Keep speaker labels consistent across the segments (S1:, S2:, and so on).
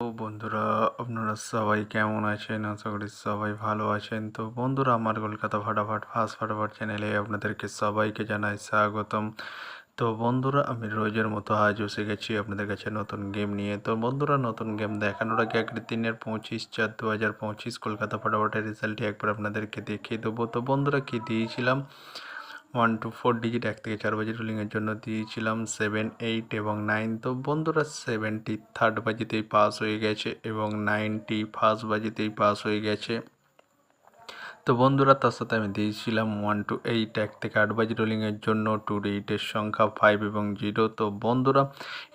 S1: তো বন্ধুরা, আপনারা সবাই কেমন আছেন? আশা করি সবাই ভালো আছেন। তো বন্ধুরা, আমার কলকাতা ফাটাফাট ফার্স্ট ফাটাফাট চ্যানেলে আপনাদেরকে সবাইকে জানাই স্বাগতম। তো বন্ধুরা, আমি রোজের মতো আজও এসে গেছি আপনাদের কাছে নতুন গেম নিয়ে। তো বন্ধুরা, নতুন গেম দেখানোর আগে আগের দিনের 25/4/2025 কলকাতা ফাটাফাটের রেজাল্টটি একবার আপনাদেরকে দেখিয়ে দেবো। তো বন্ধুরা, কি দিয়েছিলাম? 1 to 4 ডিজিট 1 থেকে 4 বাজি রুলিংয়ের জন্য দিয়েছিলাম 7, 8 এবং 9। তো বন্ধুরা, 7টি থার্ড বাজিতেই পাস হয়ে গেছে এবং 9টি ফার্স্ট বাজিতেই পাস হয়ে গেছে। তো বন্ধুরা, তার সাথে আমি দিয়েছিলাম 1 to 8 1 থেকে 8 বাজি রোলিংয়ের জন্য 2 ডিজিটের সংখ্যা 5 এবং 0। তো বন্ধুরা,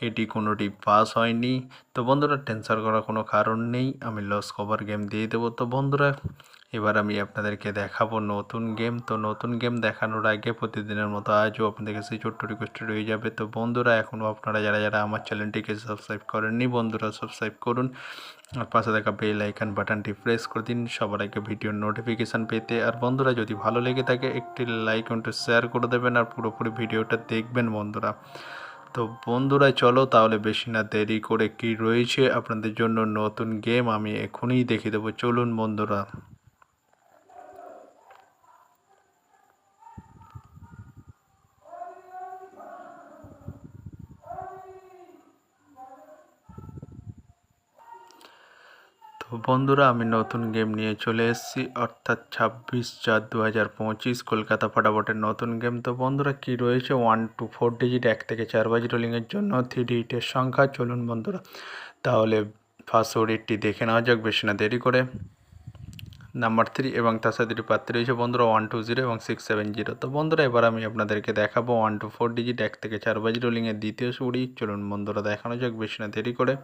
S1: এটি কোনোটি পাস হয়নি। তো বন্ধুরা, টেনশন করার কোনো কারণ নেই, আমি লস কভার গেম দিয়ে দেবো। তো বন্ধুরা, এবার আমি আপনাদেরকে দেখাবো নতুন গেম। তো নতুন গেম দেখানোর আগে প্রতিদিনের মতো আজও আপনাদের কাছে ছোট্ট রিকোয়েস্ট রয়ে যাবে। তো বন্ধুরা, এখনও আপনারা যারা যারা আমার চ্যানেলটিকে সাবস্ক্রাইব করেননি, বন্ধুরা সাবস্ক্রাইব করুন আর পাশে থাকা বেল আইকন বাটনটি প্রেস করে দিন সবার আগে ভিডিওর নোটিফিকেশান পেতে। আর বন্ধুরা, যদি ভালো লেগে থাকে একটি লাইক একটু শেয়ার করে দেবেন আর পুরোপুরি ভিডিওটা দেখবেন বন্ধুরা। তো বন্ধুরা, চলো তাহলে বেশি না দেরি করে কি রয়েছে আপনাদের জন্য নতুন গেম আমি এখনই দেখিয়ে দেবো। চলুন বন্ধুরা। তো বন্ধুরা, আমি নতুন গেম নিয়ে চলে এসেছি, অর্থাৎ 26/4/2025 কলকাতা ফাটাফাটের নতুন গেম। তো বন্ধুরা, কি রয়েছে? 1 to 4 ডিজিট 1 থেকে 4 বাজি রোলিংয়ের জন্য 3 ডিজিটের সংখ্যা। চলুন বন্ধুরা, তাহলে ফার্স্ট ওডিটটি দেখে নেওয়া যাক বেশি না দেরি করে। নাম্বার 3 এবং তার সাথে দুটি প্রার্থী রয়েছে বন্ধুরা 120 এবং 670। তো বন্ধুরা, এবার আমি আপনাদেরকে দেখাবো 1 to 4 ডিজিট 1 থেকে 4 বাজি রোলিংয়ের দ্বিতীয় সুড়ি। চলুন বন্ধুরা, দেখানো যাক বেশি না দেরি করে।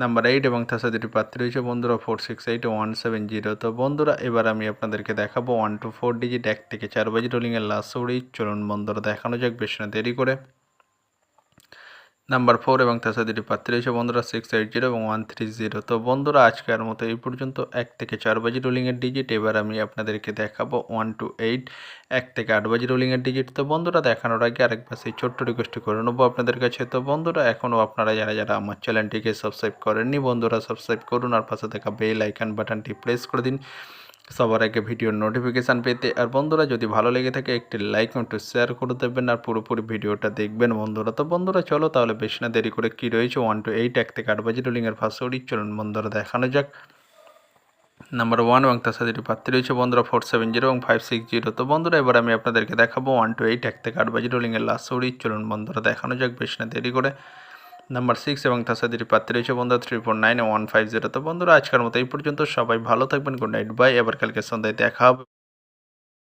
S1: নাম্বার 8 এবং তার সাথে দুটি প্রার্থী রয়েছে বন্ধুরা 468 ও 170। তো বন্ধুরা, এবার আমি আপনাদেরকে দেখাবো 1 to 4 ডিজিট 1 থেকে 4 বাজি রোলিংয়ের লাস্ট সুড়ি। চলুন বন্ধুরা, দেখানো যাক বেশি না দেরি করে। নাম্বার 4 এবং তার সাথে দুটি প্রার্থী রয়েছে বন্ধুরা 680 এবং 130। তো বন্ধুরা, আজকের মতো এই পর্যন্ত 1 থেকে 4 বাজি রোলিংয়ের ডিজিট। এবার আমি আপনাদেরকে দেখাবো 1 to 8 1 থেকে 8 বাজি রোলিংয়ের ডিজিট। তো বন্ধুরা, দেখানোর আগে আরেকবার সেই ছোট্ট রিকোয়েস্টটি করে নেবো আপনাদের কাছে। তো বন্ধুরা, এখনও আপনারা যারা যারা আমার চ্যানেলটিকে সাবস্ক্রাইব করেননি, বন্ধুরা সাবস্ক্রাইব করুন আর পাশে থাকা বেল আইকন বাটনটি প্রেস করে দিন সবার আগে ভিডিওর নোটিফিকেশান পেতে। আর বন্ধুরা, যদি ভালো লেগে থাকে একটি লাইক একটু শেয়ার করে দেবেন আর পুরোপুরি ভিডিওটা দেখবেন বন্ধুরা। তো বন্ধুরা, চলো তাহলে বেশি না দেরি করে কি রয়েছে 1 to 8 1 থেকে 8 বাজি রোলিংয়ের ফার্স্ট ওডি। চলুন বন্ধুরা, দেখানো যাক। নাম্বার 1 এবং তার সাথে প্রার্থী রয়েছে বন্ধুরা 470 এবং 560। তো বন্ধুরা, এবার আমি আপনাদেরকে দেখাবো 1 to 8 1 থেকে 8 বাজি রোলিংয়ের লাস্ট ওডি। চলুন বন্ধুরা, দেখানো যাক বেশি না দেরি করে। নাম্বার 6 এবং তার সাথে প্রার্থী রয়েছে বন্ধুরা 349 ও 150। তো বন্ধুরা, আজকের মতো এই পর্যন্ত। সবাই ভালো থাকবেন। Good night, bye. এবার কালকে সন্ধ্যায় দেখা হবে।